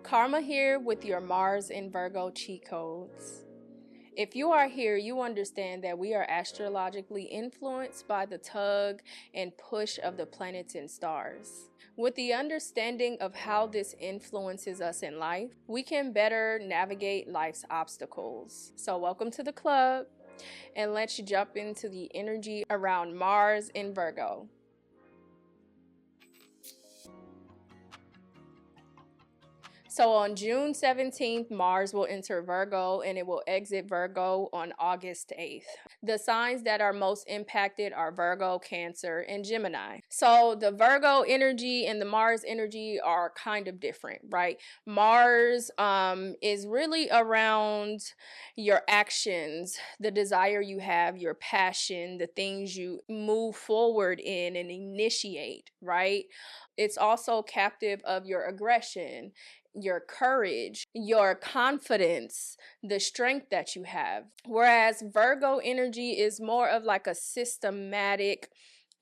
Karma here with your Mars in Virgo cheat codes. If you are here, you understand that we are astrologically influenced by the tug and push of the planets and stars. With the understanding of how this influences us in life, we can better navigate life's obstacles. So welcome to the club, and let's jump into the energy around Mars in Virgo. So on June 17th, Mars will enter Virgo and it will exit Virgo on August 8th. The signs that are most impacted are Virgo, Cancer, and Gemini. So the Virgo energy and the Mars energy are kind of different, right? Mars is really around your actions, the desire you have, your passion, the things you move forward in and initiate, right? It's also captive of your aggression, your courage, your confidence, the strength that you have. Whereas Virgo energy is more of like a systematic,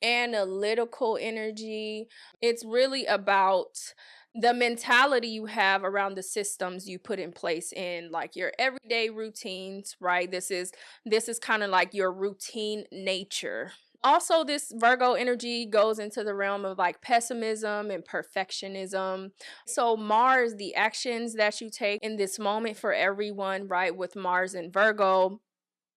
analytical energy. It's really about the mentality you have around the systems you put in place in like your everyday routines, right? This is kind of like your routine nature. Also, this Virgo energy goes into the realm of like pessimism and perfectionism. So Mars, the actions that you take in this moment for everyone, right, with Mars and Virgo,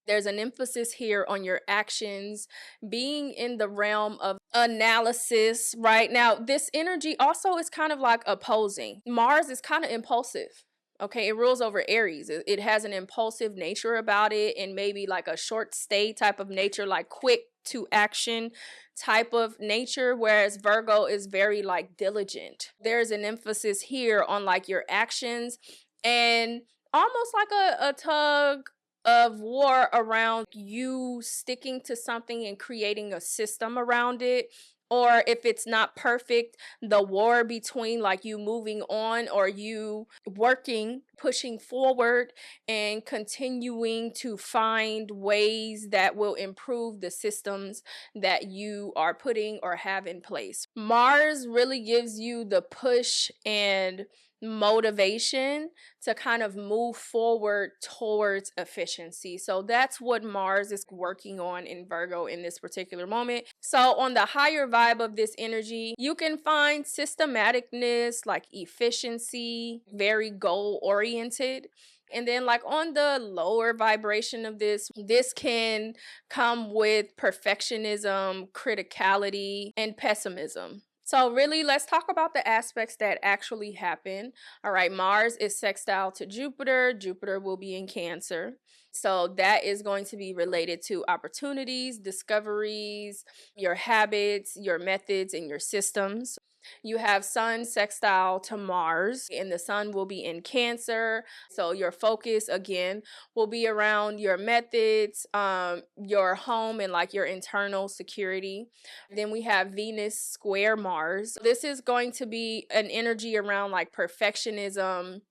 there's an emphasis here on your actions being in the realm of analysis, right? Now, this energy also is kind of like opposing. Mars is kind of impulsive. Okay, it rules over Aries. It has an impulsive nature about it and maybe like a short stay type of nature, like quick to action type of nature, whereas Virgo is very like diligent. There's an emphasis here on like your actions and almost like a tug of war around you sticking to something and creating a system around it. Or if it's not perfect, the war between like you moving on or you working, pushing forward and continuing to find ways that will improve the systems that you are putting or have in place. Mars really gives you the push and motivation to kind of move forward towards efficiency. So that's what Mars is working on in Virgo in this particular moment. So on the higher vibe of this energy, you can find systematicness, like efficiency, very goal oriented. And then like on the lower vibration of this can come with perfectionism, criticality, and pessimism. So really, let's talk about the aspects that actually happen. All right, Mars is sextile to Jupiter. Jupiter will be in Cancer. So that is going to be related to opportunities, discoveries, your habits, your methods, and your systems. You have Sun sextile to Mars, and the Sun will be in Cancer. So your focus, again, will be around your methods, your home, and like your internal security. Then we have Venus square Mars. This is going to be an energy around like perfectionism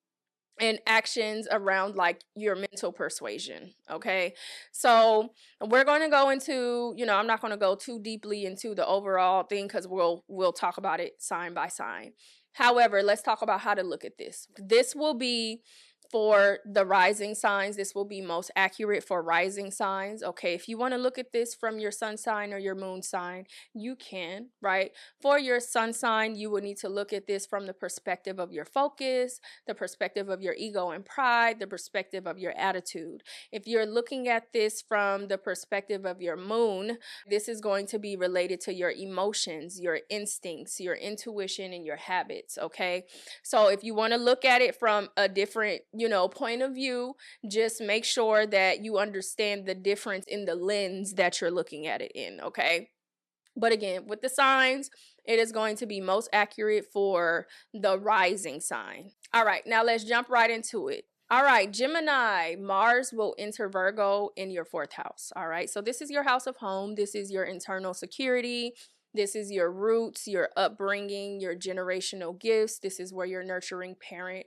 and actions around like your mental persuasion. Okay, so we're going to go into, I'm not going to go too deeply into the overall thing because we'll talk about it sign by sign. However, let's talk about how to look at this. This will be for the rising signs. This will be most accurate for rising signs. Okay, if you want to look at this from your sun sign or your moon sign, you can, right? For your sun sign, you will need to look at this from the perspective of your focus, the perspective of your ego and pride, the perspective of your attitude. If you're looking at this from the perspective of your moon, this is going to be related to your emotions, your instincts, your intuition, and your habits. Okay, so if you want to look at it from a different point of view, just make sure that you understand the difference in the lens that you're looking at it in, okay? But again, with the signs, it is going to be most accurate for the rising sign. All right, now let's jump right into it. All right, Gemini, Mars will enter Virgo in your 4th house. All right, so this is your house of home. This is your internal security. This is your roots, your upbringing, your generational gifts. This is where your nurturing parent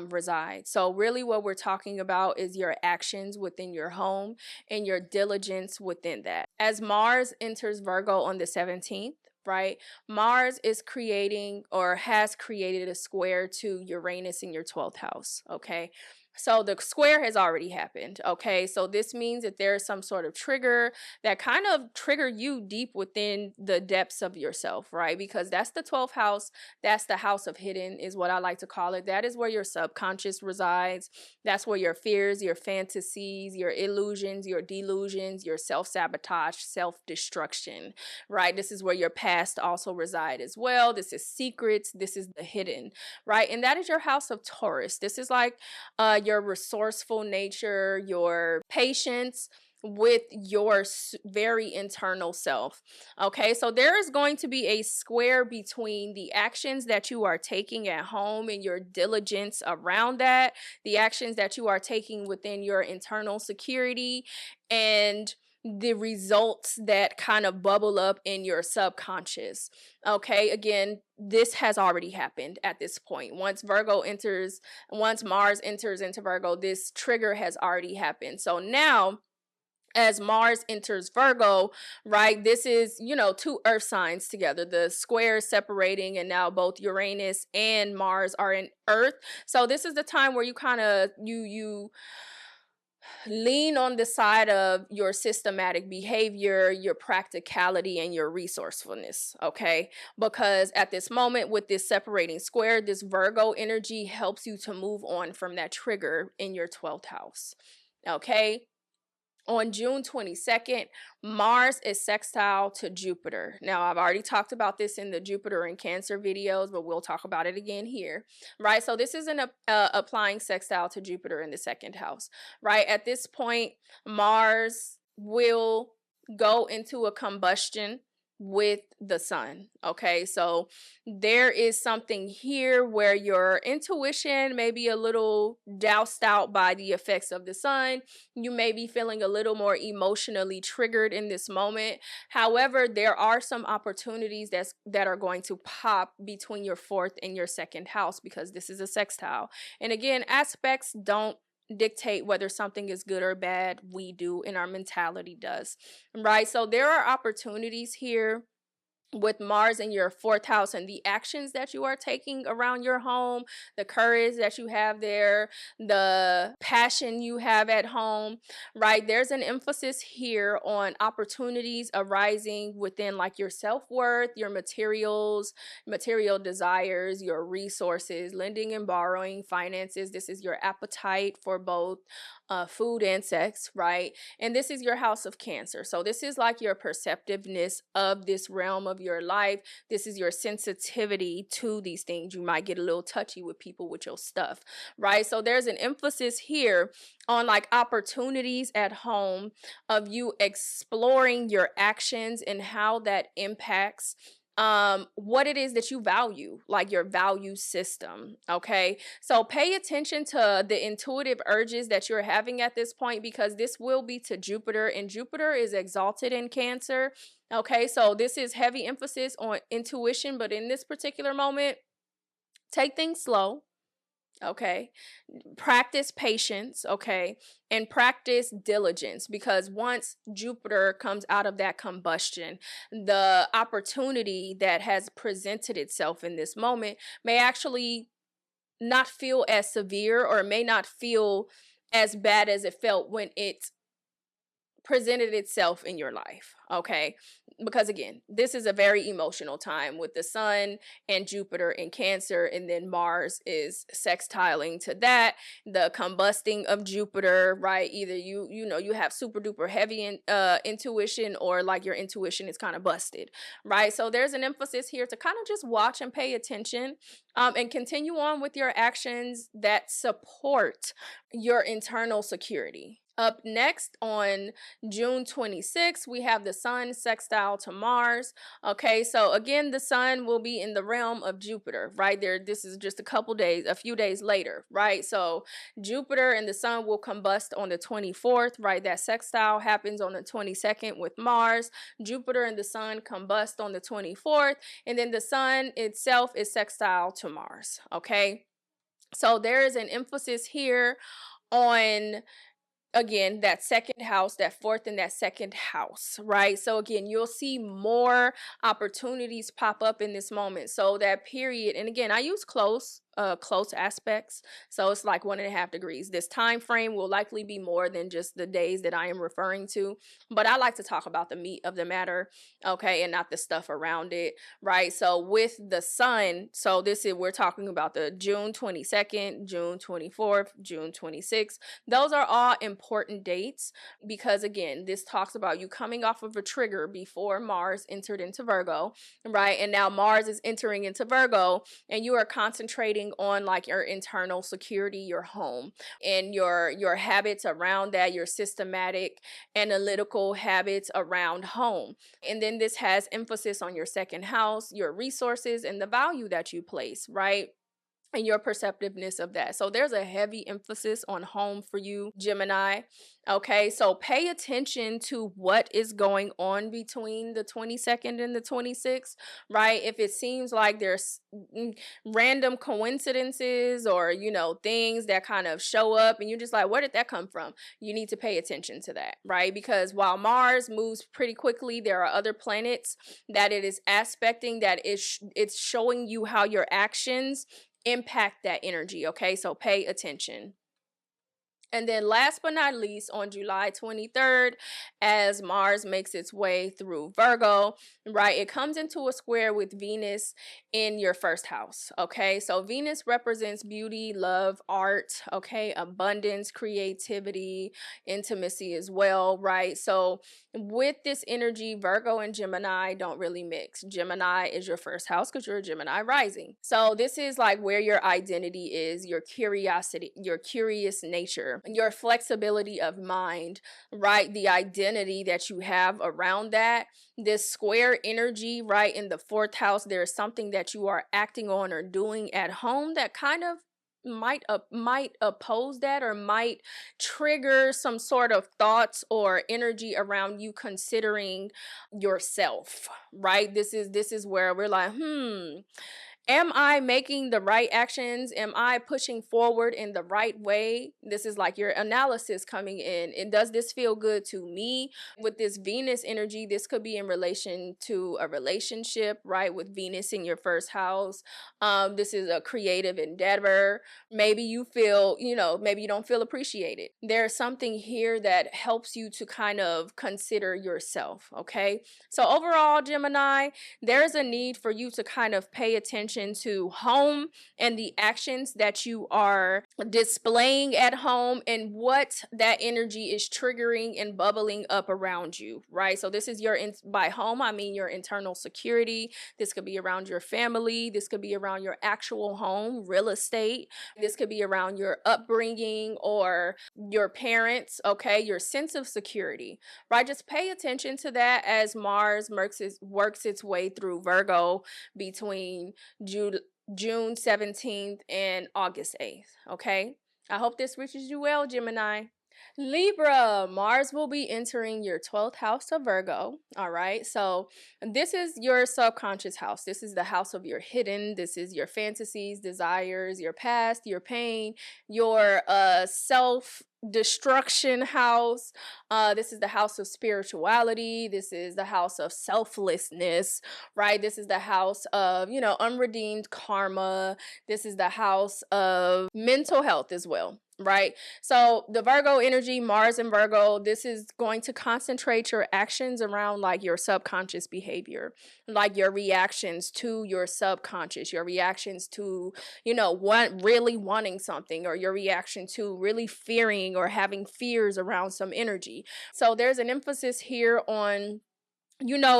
reside. So really what we're talking about is your actions within your home and your diligence within that. As Mars enters Virgo on the 17th, right? Mars is creating or has created a square to Uranus in your 12th house, okay? So the square has already happened, okay? So this means that there's some sort of trigger that kind of trigger you deep within the depths of yourself, right? Because that's the 12th house. That's the house of hidden, is what I like to call it. That is where your subconscious resides. That's where your fears, your fantasies, your illusions, your delusions, your self-sabotage, self-destruction, right? This is where your past also reside as well. This is secrets. This is the hidden, right? And that is your house of Taurus. This is like your resourceful nature, your patience with your very internal self. Okay, so there is going to be a square between the actions that you are taking at home and your diligence around that, the actions that you are taking within your internal security, and the results that kind of bubble up in your subconscious. Okay, again, this has already happened at this point. Once Mars enters into Virgo, this trigger has already happened. So now, as Mars enters Virgo, right, this is, two earth signs together. The square is separating, and now both Uranus and Mars are in earth. So this is the time where you kind of you lean on the side of your systematic behavior, your practicality, and your resourcefulness, okay? Because at this moment, with this separating square, this Virgo energy helps you to move on from that trigger in your 12th house, okay? On June 22nd, Mars is sextile to Jupiter. Now, I've already talked about this in the Jupiter and Cancer videos, but we'll talk about it again here, right? So this is an applying sextile to Jupiter in the second house, right? At this point, Mars will go into a combustion with the sun, okay? So there is something here where your intuition may be a little doused out by the effects of the sun. You may be feeling a little more emotionally triggered in this moment. However, there are some opportunities that are going to pop between your fourth and your second house, because this is a sextile. And again, aspects don't dictate whether something is good or bad. We do, and our mentality does, right? So there are opportunities here with Mars in your fourth house, and the actions that you are taking around your home, the courage that you have there, the passion you have at home, right? There's an emphasis here on opportunities arising within like your self-worth, your materials, material desires, your resources, lending and borrowing, finances. This is your appetite for both food and sex, right? And this is your house of Cancer. So this is like your perceptiveness of this realm of your life. This is your sensitivity to these things. You might get a little touchy with people with your stuff, right? So there's an emphasis here on like opportunities at home of you exploring your actions and how that impacts what it is that you value, like your value system. Okay, so pay attention to the intuitive urges that you're having at this point, because this will be to Jupiter, and Jupiter is exalted in Cancer. Okay, so this is heavy emphasis on intuition, but in this particular moment, take things slow. Okay, practice patience, okay, and practice diligence, because once Jupiter comes out of that combustion, the opportunity that has presented itself in this moment may actually not feel as severe, or may not feel as bad as it felt when it presented itself in your life, okay? Because again, this is a very emotional time with the sun and Jupiter in Cancer, and then Mars is sextiling to that, the combusting of Jupiter, right? Either you have super duper heavy intuition, or like your intuition is kind of busted, right? So there's an emphasis here to kind of just watch and pay attention, and continue on with your actions that support your internal security. Up next, on June 26th, we have the sun sextile to Mars. Okay, so again, the sun will be in the realm of Jupiter, right there. This is just a few days later, right? So Jupiter and the sun will combust on the 24th, right? That sextile happens on the 22nd with Mars. Jupiter and the sun combust on the 24th, and then the sun itself is sextile to Mars. Okay, so there is an emphasis here on again, that second house, that fourth and that second house, right? So again, you'll see more opportunities pop up in this moment. So that period, and again, I use close aspects. So it's like 1.5 degrees. This time frame will likely be more than just the days that I am referring to. But I like to talk about the meat of the matter, okay, and not the stuff around it, right? So with the sun, so this is we're talking about the June 22nd, June 24th, June 26th. Those are all important dates because, again, this talks about you coming off of a trigger before Mars entered into Virgo, right? And now Mars is entering into Virgo, and you are concentrating on like your internal security, your home, and your habits around that, your systematic analytical habits around home. And then this has emphasis on your second house, your resources, and the value that you place, right? And your perceptiveness of that. So there's a heavy emphasis on home for you, Gemini. Okay, so pay attention to what is going on between the 22nd and the 26th, right? If it seems like there's random coincidences or, things that kind of show up and you're just like, where did that come from? You need to pay attention to that, right? Because while Mars moves pretty quickly, there are other planets that it is aspecting that it's showing you how your actions impact that energy. Okay, so pay attention. And then last but not least, on July 23rd, as Mars makes its way through Virgo, right, it comes into a square with Venus in your first house. Okay, so Venus represents beauty, love, art, okay, abundance, creativity, intimacy as well, right? So with this energy, Virgo and Gemini don't really mix. Gemini is your first house because you're a Gemini rising. So this is like where your identity is, your curiosity, your curious nature, your flexibility of mind, right? The identity that you have around that. This square energy, right, in the fourth house, there's something that you are acting on or doing at home that kind of might oppose that or might trigger some sort of thoughts or energy around you considering yourself, right? This is where we're like, am I making the right actions? Am I pushing forward in the right way? This is like your analysis coming in. And does this feel good to me? With this Venus energy, this could be in relation to a relationship, right? With Venus in your first house. This is a creative endeavor. Maybe you feel, maybe you don't feel appreciated. There's something here that helps you to kind of consider yourself, okay? So overall, Gemini, there's a need for you to kind of pay attention to home and the actions that you are displaying at home and what that energy is triggering and bubbling up around you, right? So this is by home, I mean your internal security. This could be around your family. This could be around your actual home, real estate. This could be around your upbringing or your parents, okay? Your sense of security, right? Just pay attention to that as Mars works its way through Virgo between June 17th and August 8th, okay? I hope this reaches you well, Gemini. Libra, Mars will be entering your 12th house of Virgo. All right. So this is your subconscious house. This is the house of your hidden. This is your fantasies, desires, your past, your pain, your self destruction house. This is the house of spirituality. This is the house of selflessness, right? This is the house of, unredeemed karma. This is the house of mental health as well, right? So the Virgo energy, Mars and Virgo, this is going to concentrate your actions around like your subconscious behavior, like your reactions to your subconscious, your reactions to, really wanting something, or your reaction to really fearing or having fears around some energy. So there's an emphasis here on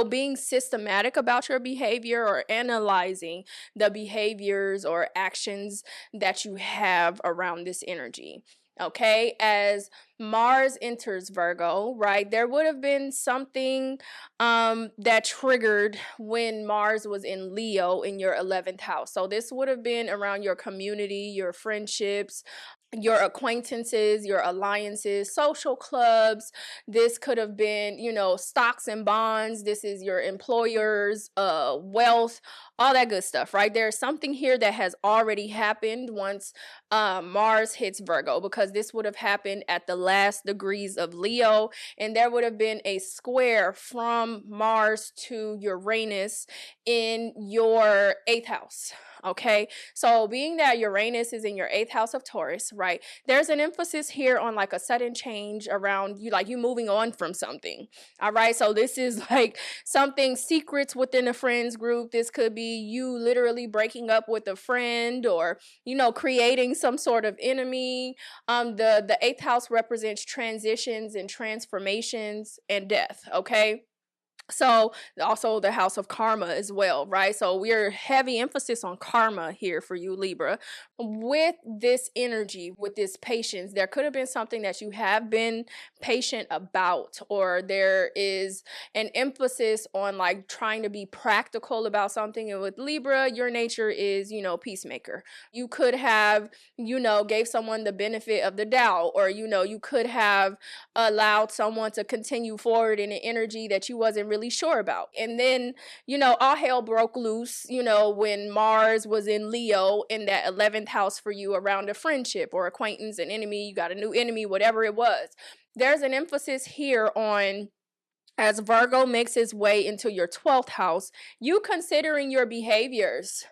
being systematic about your behavior or analyzing the behaviors or actions that you have around this energy. Okay, as Mars enters Virgo, right, there would have been something that triggered when Mars was in Leo in your 11th house. So this would have been around your community, your friendships, your acquaintances, your alliances, social clubs. This could have been, stocks and bonds. This is your employer's wealth, all that good stuff, right? There's something here that has already happened once Mars hits Virgo, because this would have happened at the last degrees of Leo, and there would have been a square from Mars to Uranus in your eighth house. Okay, so being that Uranus is in your eighth house of Taurus, right? There's an emphasis here on like a sudden change around you, like you moving on from something. All right, so this is like something secrets within a friends group. This could be you literally breaking up with a friend, or creating some sort of enemy. The eighth house represents transitions and transformations and death. Okay, so also the house of karma as well, right? So we're heavy emphasis on karma here for you, Libra. With this energy, with this patience, there could have been something that you have been patient about, or there is an emphasis on like trying to be practical about something. And with Libra, your nature is, peacemaker. You could have, gave someone the benefit of the doubt, or, you could have allowed someone to continue forward in an energy that you wasn't really sure about. And then, all hell broke loose, when Mars was in Leo in that 11th house for you around a friendship or acquaintance, an enemy, you got a new enemy, whatever it was. There's an emphasis here on, as Virgo makes its way into your 12th house, you considering your behaviors,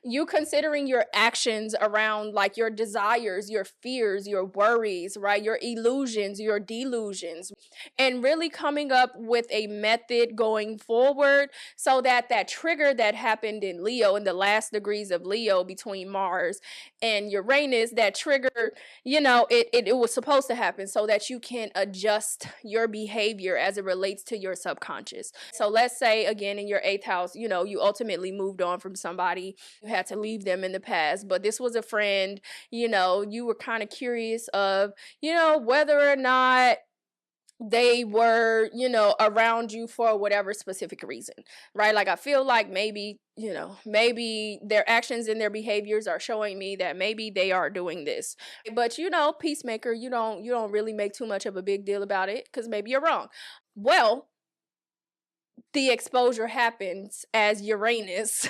you considering your actions around like your desires, your fears, your worries, right? Your illusions, your delusions, and really coming up with a method going forward, so that that trigger that happened in Leo, in the last degrees of Leo between Mars and Uranus, that trigger, it was supposed to happen so that you can adjust your behavior as it relates to your subconscious. So let's say again in your eighth house, you ultimately moved on from somebody, you had to leave them in the past, but this was a friend, you were kind of curious of, whether or not they were, around you for whatever specific reason, right? Like I feel like maybe, maybe their actions and their behaviors are showing me that maybe they are doing this. But peacemaker, you don't really make too much of a big deal about it because maybe you're wrong. Well, the exposure happens as Uranus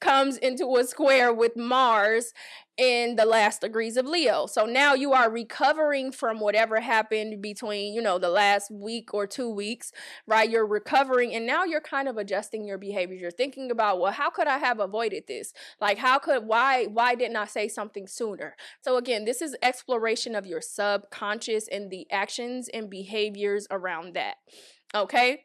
comes into a square with Mars in the last degrees of Leo. So now you are recovering from whatever happened between, the last week or 2 weeks, right? You're recovering, and now you're kind of adjusting your behavior. You're thinking about, well, how could I have avoided this? Like, why didn't I say something sooner? So again, this is exploration of your subconscious and the actions and behaviors around that. Okay.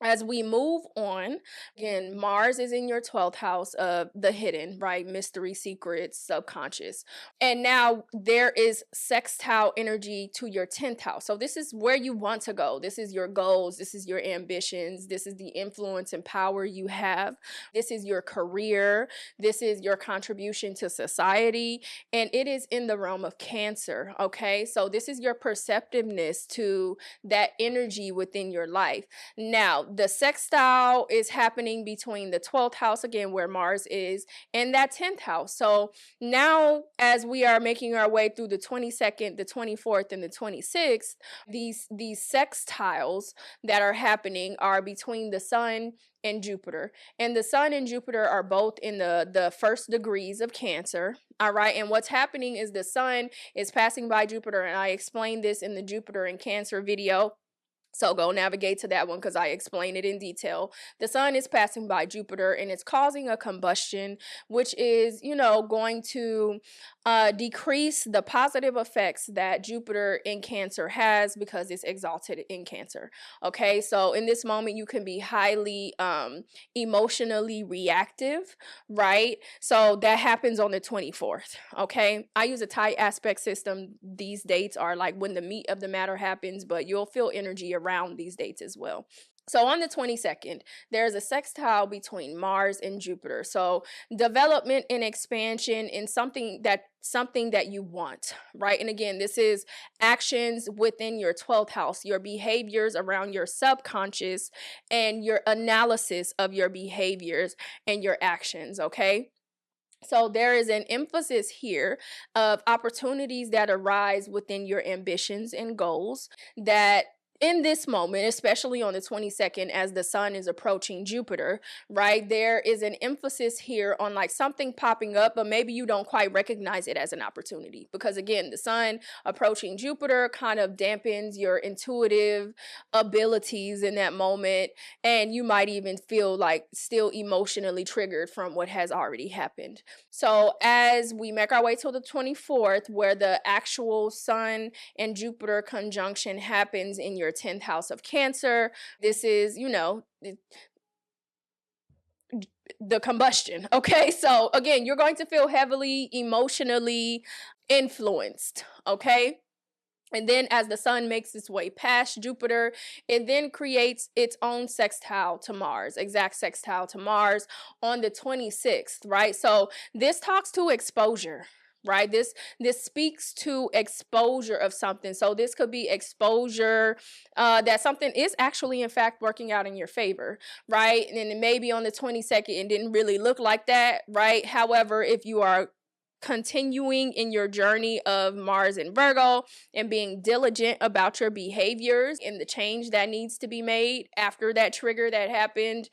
As we move on, again, Mars is in your 12th house of the hidden, right? Mystery, secrets, subconscious. And now there is sextile energy to your 10th house. So this is where you want to go. This is your goals. This is your ambitions. This is the influence and power you have. This is your career. This is your contribution to society. And it is in the realm of Cancer, okay? So this is your perceptiveness to that energy within your life. Now, the sextile is happening between the 12th house, again, where Mars is, and that 10th house. So now, as we are making our way through the 22nd, the 24th, and the 26th, these sextiles that are happening are between the Sun and Jupiter. And the Sun and Jupiter are both in the first degrees of Cancer. All right. And what's happening is the Sun is passing by Jupiter. And I explained this in the Jupiter and Cancer video. So go navigate to that one because I explain it in detail. The Sun is passing by Jupiter and it's causing a combustion, which is, going to decrease the positive effects that Jupiter in Cancer has because it's exalted in Cancer. Okay, so in this moment, you can be highly emotionally reactive, right? So that happens on the 24th. Okay, I use a Thai aspect system. These dates are like when the meat of the matter happens, but you'll feel energy around these dates as well. So on the 22nd, there's a sextile between Mars and Jupiter. So development and expansion in something that you want, right? And again, this is actions within your 12th house, your behaviors around your subconscious and your analysis of your behaviors and your actions, okay? So there is an emphasis here of opportunities that arise within your ambitions and goals that in this moment, especially on the 22nd, as the sun is approaching Jupiter, right? There is an emphasis here on like something popping up, but maybe you don't quite recognize it as an opportunity. Because again, the sun approaching Jupiter kind of dampens your intuitive abilities in that moment. And you might even feel like still emotionally triggered from what has already happened. So as we make our way to the 24th, where the actual sun and Jupiter conjunction happens in your 10th house of Cancer, this is, the combustion. Okay. So again, you're going to feel heavily emotionally influenced. Okay. And then as the sun makes its way past Jupiter, it then creates its own sextile to Mars, exact sextile to Mars on the 26th, right? So this talks to exposure. Right, this speaks to exposure of something. So this could be exposure that something is actually in fact working out in your favor, right? And maybe on the 22nd it didn't really look like that, right? However, if you are continuing in your journey of Mars and Virgo and being diligent about your behaviors and the change that needs to be made after that trigger that happened,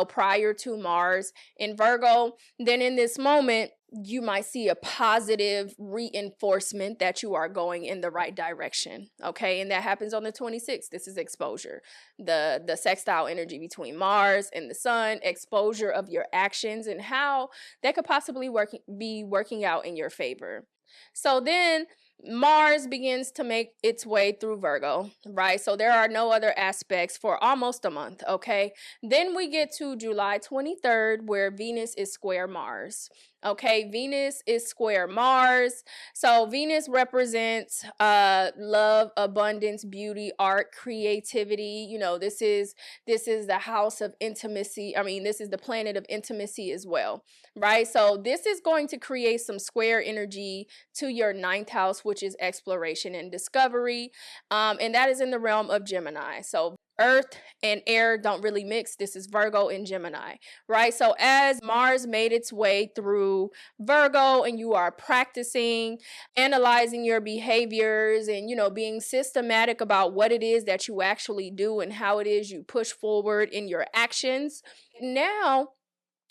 prior to Mars in Virgo, then in this moment, you might see a positive reinforcement that you are going in the right direction. Okay. And that happens on the 26th. This is exposure. The sextile energy between Mars and the sun, exposure of your actions and how that could possibly be working out in your favor. So then Mars begins to make its way through Virgo, right? So there are no other aspects for almost a month, okay? Then we get to July 23rd, where Venus is square Mars. Okay, Venus is square Mars. So Venus represents love, abundance, beauty, art, creativity. This is the house of intimacy. I mean, this is the planet of intimacy as well, right? So this is going to create some square energy to your ninth house, which is exploration and discovery. And that is in the realm of Gemini. So Earth and air don't really mix. This is Virgo and Gemini, right? So as Mars made its way through Virgo and you are practicing, analyzing your behaviors and, being systematic about what it is that you actually do and how it is you push forward in your actions. Now,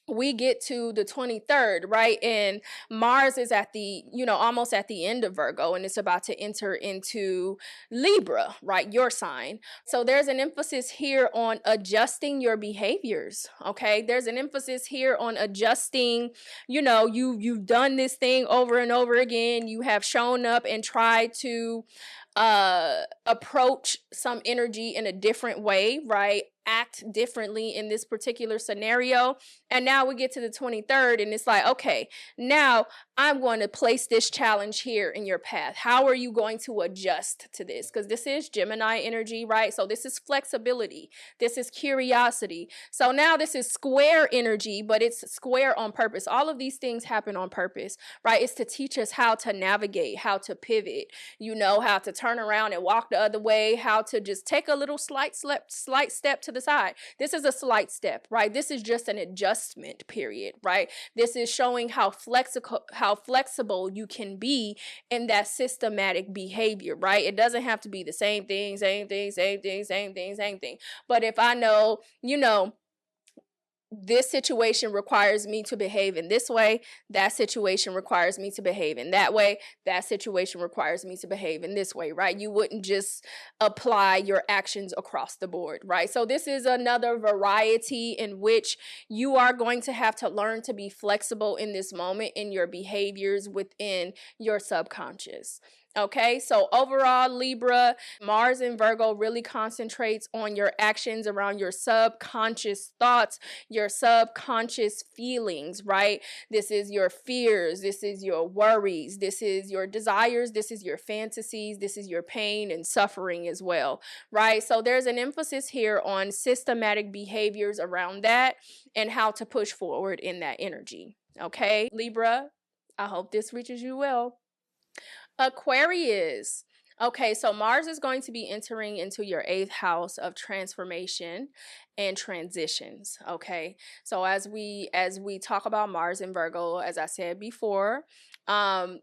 we get to the 23rd, right? And Mars is at the, almost at the end of Virgo and it's about to enter into Libra, right? Your sign. So there's an emphasis here on adjusting your behaviors, okay? There's an emphasis here on adjusting, you've done this thing over and over again. You have shown up and tried to approach some energy in a different way, right? Act differently in this particular scenario. And now we get to the 23rd and it's like, okay, now I'm going to place this challenge here in your path. How are you going to adjust to this? Because this is Gemini energy, right? So this is flexibility. This is curiosity. So now this is square energy, but it's square on purpose. All of these things happen on purpose, right? It's to teach us how to navigate, how to pivot, how to turn around and walk the other way, how to just take a little slight step to the side. This is a slight step, right? This is just an adjustment period, right? This is showing how flexible you can be in that systematic behavior, right? It doesn't have to be the same thing. But if I know, this situation requires me to behave in this way, that situation requires me to behave in that way, that situation requires me to behave in this way, right? You wouldn't just apply your actions across the board, right? So this is another variety in which you are going to have to learn to be flexible in this moment in your behaviors within your subconscious. Okay, so overall, Libra, Mars in Virgo really concentrates on your actions around your subconscious thoughts, your subconscious feelings, right? This is your fears, this is your worries, this is your desires, this is your fantasies, this is your pain and suffering as well, right? So there's an emphasis here on systematic behaviors around that and how to push forward in that energy. Okay, Libra, I hope this reaches you well. Aquarius. Okay, so Mars is going to be entering into your 8th house of transformation. and transitions. Okay, so as we talk about Mars in Virgo, as I said before,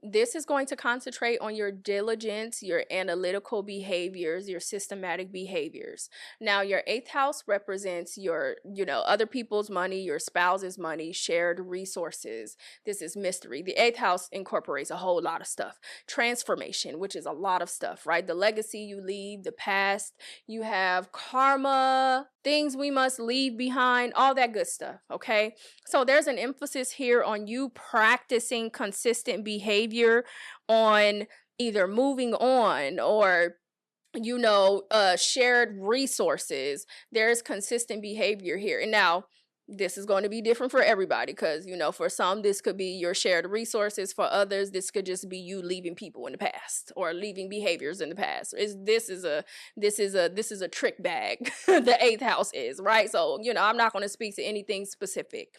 this is going to concentrate on your diligence, your analytical behaviors, your systematic behaviors. Now your eighth house represents your, other people's money, your spouse's money, shared resources. This is mystery. The eighth house incorporates a whole lot of stuff. Transformation, which is a lot of stuff, right? The legacy you leave, the past, you have karma, things we must leave behind, all that good stuff. Okay, so there's an emphasis here on you practicing consistent behavior, on either moving on or shared resources. There's consistent behavior here. And now this is going to be different for everybody, because for some this could be your shared resources, for others this could just be you leaving people in the past or leaving behaviors in the past. This is a trick bag. The eighth house is, right? So I'm not going to speak to anything specific.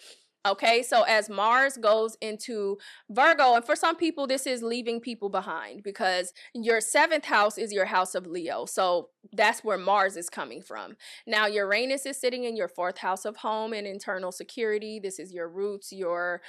Okay, so as Mars goes into Virgo, and for some people, this is leaving people behind, because your seventh house is your house of Leo. So that's where Mars is coming from. Now, Uranus is sitting in your fourth house of home and internal security. This is your roots, your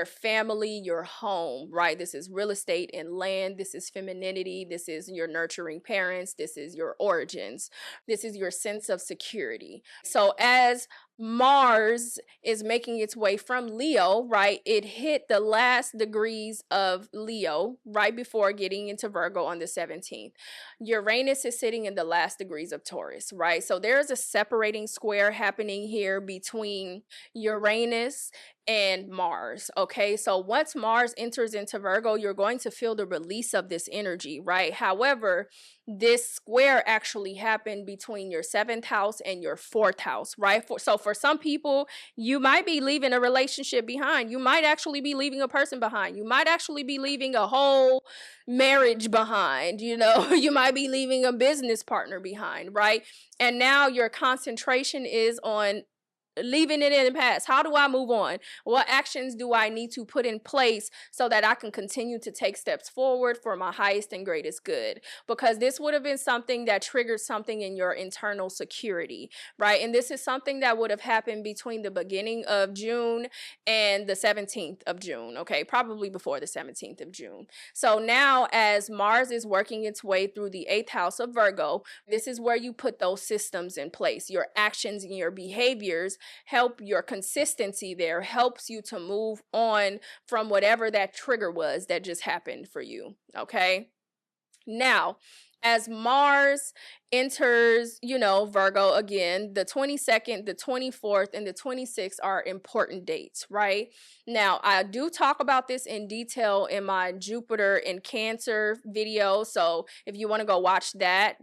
family, your home, right? This is real estate and land. This is femininity. This is your nurturing parents. This is your origins. This is your sense of security. So as Mars is making its way from Leo, right? It hit the last degrees of Leo right before getting into Virgo on the 17th. Uranus is sitting in the last degrees of Taurus, right? So there's a separating square happening here between Uranus and Mars. Okay, so once Mars enters into Virgo, you're going to feel the release of this energy, right? However, this square actually happened between your seventh house and your fourth house, right? So for some people, you might be leaving a relationship behind. You might actually be leaving a person behind. You might actually be leaving a whole marriage behind. You might be leaving a business partner behind, right? And now your concentration is on leaving it in the past. How do I move on? What actions do I need to put in place so that I can continue to take steps forward for my highest and greatest good? Because this would have been something that triggered something in your internal security, right? And this is something that would have happened between the beginning of June and the 17th of June, okay? Probably before the 17th of June. So now as Mars is working its way through the eighth house of Virgo, this is where you put those systems in place. Your actions and your behaviors help, your consistency there helps you to move on from whatever that trigger was that just happened for you. Okay, now as Mars enters, Virgo again, the 22nd, the 24th, and the 26th are important dates, right? Now, I do talk about this in detail in my Jupiter in Cancer video. So if you want to go watch that,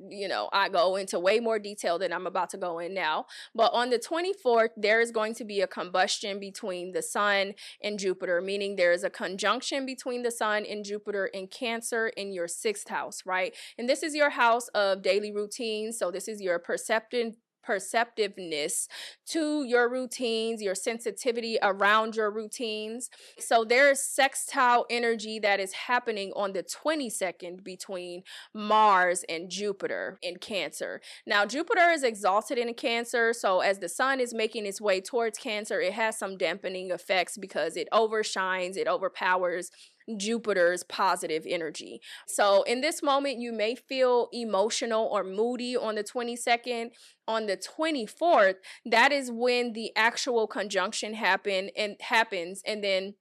I go into way more detail than I'm about to go in now. But on the 24th, there is going to be a combustion between the Sun and Jupiter, meaning there is a conjunction between the Sun and Jupiter in Cancer in your sixth house, right? And this is your house of daily routine. So this is your perceptiveness to your routines, your sensitivity around your routines. So there's sextile energy that is happening on the 22nd between Mars and Jupiter in Cancer. Now, Jupiter is exalted in Cancer, so as the Sun is making its way towards Cancer, it has some dampening effects because it overshines, it overpowers Jupiter's positive energy. So in this moment, you may feel emotional or moody on the 22nd. On the 24th, that is when the actual conjunction happens, and then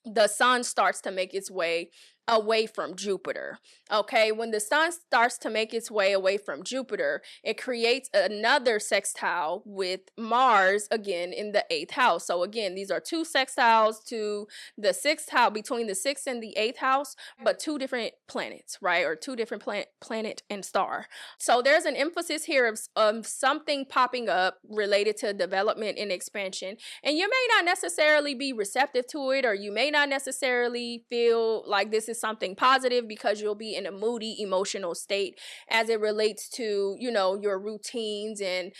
the Sun starts to make its way away from Jupiter. Okay, when the Sun starts to make its way away from Jupiter, it creates another sextile with Mars again in the eighth house. So again, these are two sextiles to the sixth house, between the sixth and the eighth house, but two different planets, right? Or two different planet and star. So there's an emphasis here of something popping up related to development and expansion, and you may not necessarily be receptive to it, or you may not necessarily feel like this is something positive because you'll be in a moody emotional state as it relates to, you know, your routines and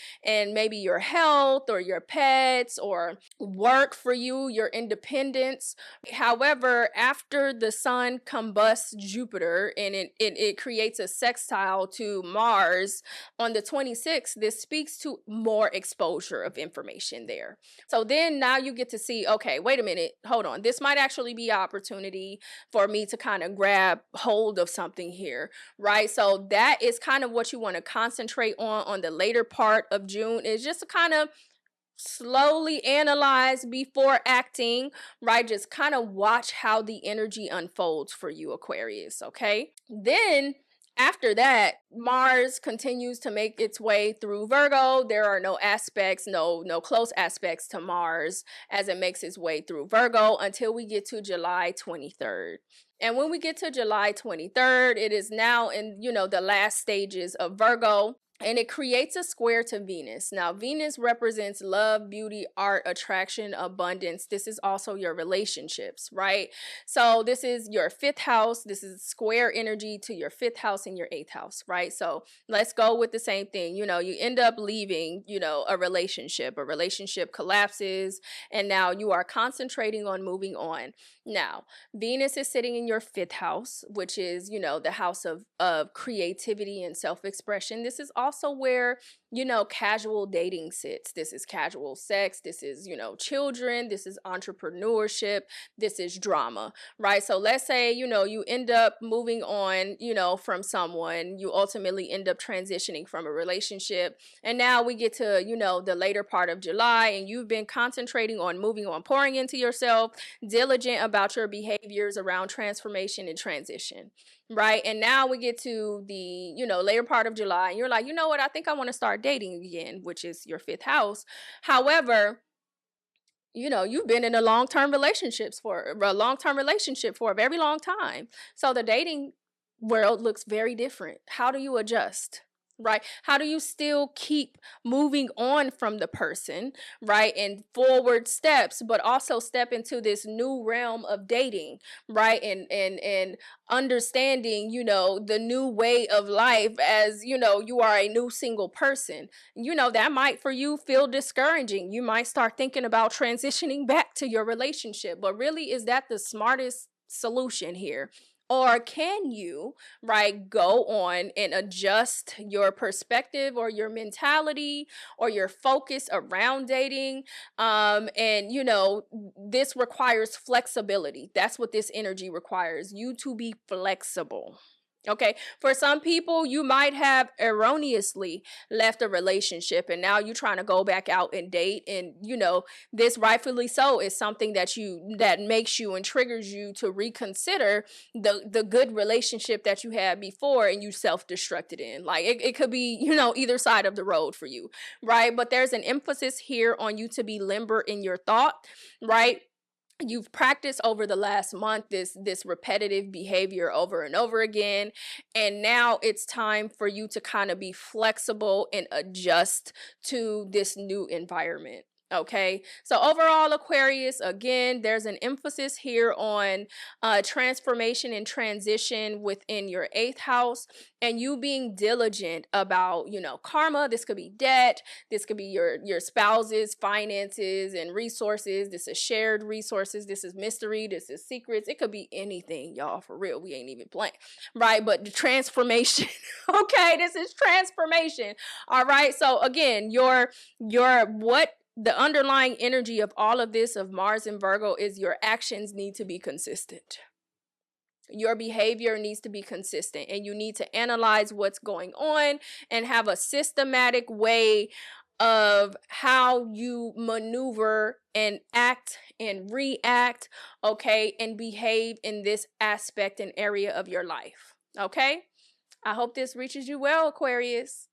maybe your health or your pets or work for you, your independence. However, after the sun combusts Jupiter and it creates a sextile to Mars on the 26th, this speaks to more exposure of information there. So then now you get to see, okay, wait a minute, hold on. This might actually be an opportunity for me to kind of grab hold of something here, right? So that is kind of what you want to concentrate on the later part of June, is just to kind of slowly analyze before acting, right? Just kind of watch how the energy unfolds for you, Aquarius, okay? Then after that, Mars continues to make its way through Virgo. There are no aspects, no close aspects to Mars as it makes its way through Virgo until we get to July 23rd. And when we get to July 23rd, it is now in, you know, the last stages of Virgo. And it creates a square to Venus. Now, Venus represents love, beauty, art, attraction, abundance. This is also your relationships, right? So this is your fifth house. This is square energy to your fifth house and your eighth house, right? So let's go with the same thing. You know, you end up leaving, you know, a relationship collapses, and now you are concentrating on moving on. Now, Venus is sitting in your fifth house, which is, you know, the house of creativity and self-expression. This is also where, you know, casual dating sits. This is casual sex. This is, you know, children. This is entrepreneurship. This is drama, right? So let's say, you know, you end up moving on, you know, from someone. You ultimately end up transitioning from a relationship. And now we get to, you know, the later part of July, and you've been concentrating on moving on, pouring into yourself, diligent about your behaviors around transformation and transition, right? And now we get to the, you know, later part of July, and you're like, you know what, I think I want to start dating again, which is your fifth house. However, you know, you've been in a long-term relationship for a very long time. So the dating world looks very different. How do you adjust? Right? How do you still keep moving on from the person, right? And forward steps, but also step into this new realm of dating, right? And understanding, you know, the new way of life as, you know, you are a new single person. You know, that might for you feel discouraging. You might start thinking about transitioning back to your relationship, but really, is that the smartest solution here? Or can you, right, go on and adjust your perspective or your mentality or your focus around dating? And, you know, this requires flexibility. That's what this energy requires, you to be flexible. Okay, for some people, you might have erroneously left a relationship and now you're trying to go back out and date. And, you know, this rightfully so is something that makes you and triggers you to reconsider the good relationship that you had before and you self-destructed in. Like it could be, you know, either side of the road for you, right? But there's an emphasis here on you to be limber in your thought, right? You've practiced over the last month this repetitive behavior over and over again, and now it's time for you to kind of be flexible and adjust to this new environment. Okay, so overall, Aquarius, again, there's an emphasis here on transformation and transition within your eighth house, and you being diligent about, you know, karma. This could be debt. This could be your spouse's finances and resources. This is shared resources. This is mystery. This is secrets. It could be anything, y'all. For real, we ain't even playing, right? But the transformation, okay, this is transformation. All right. So again, the underlying energy of all of this, of Mars and Virgo, is your actions need to be consistent. Your behavior needs to be consistent, and you need to analyze what's going on and have a systematic way of how you maneuver and act and react, okay, and behave in this aspect and area of your life. Okay, I hope this reaches you well, Aquarius.